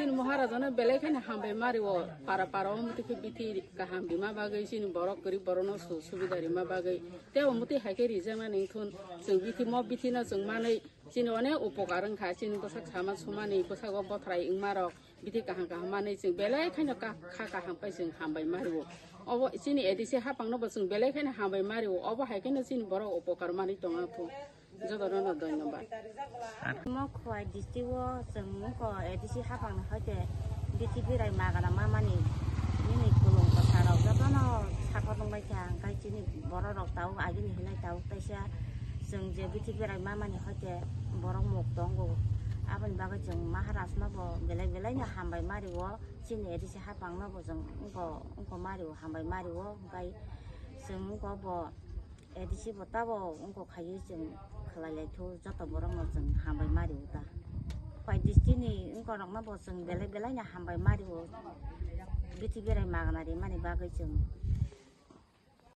sin Maharaja Belekan Hambe Mario, Paraparomuti Biti, Kahambima Bagay, sin Borok, Borono, Subidari Bagay, Teo Muti Hakeri Zaman Intun, Zubiti Mobitina, Zumane, Sinone, Upokaran Kasin, Bosak Hamas Humani, Bosago Botrai in Marok, Biti Kahamane, Bele, kind of Kaka Hampasing Hambe Mario. Over Sini Edisi Hapang Nobosung Belekan Hambe Mario, over Hakan Sin Boro Upokarmani Tomato. 저거는 어떤 놈 봐. 뭐 거의 디스티워 정거 에디시 하방 하게 디티비라이 마가나 마마니 니니 kulung pasarau 저거는 사고동 바이창 가이지니 버러럭 타고 아기니 hilai 타고 따시야 정제 디티비라이 마마니 하게 버럭 목동고 아버님 바가 정 마하라스나 뭐 벨레벨레냐 한바이 마리고 진 에디시 하방 나보 정 응거 마리고 한바이 마리고 가이 정거 뭐 에디시 보다보 응거 가이 정 Kalai tu jatuh borong macam hambai mari uta. Pai di sini engkau orang nak boseng bela-belanya hambai mari u. Biti berai makan hari mani bagai cem.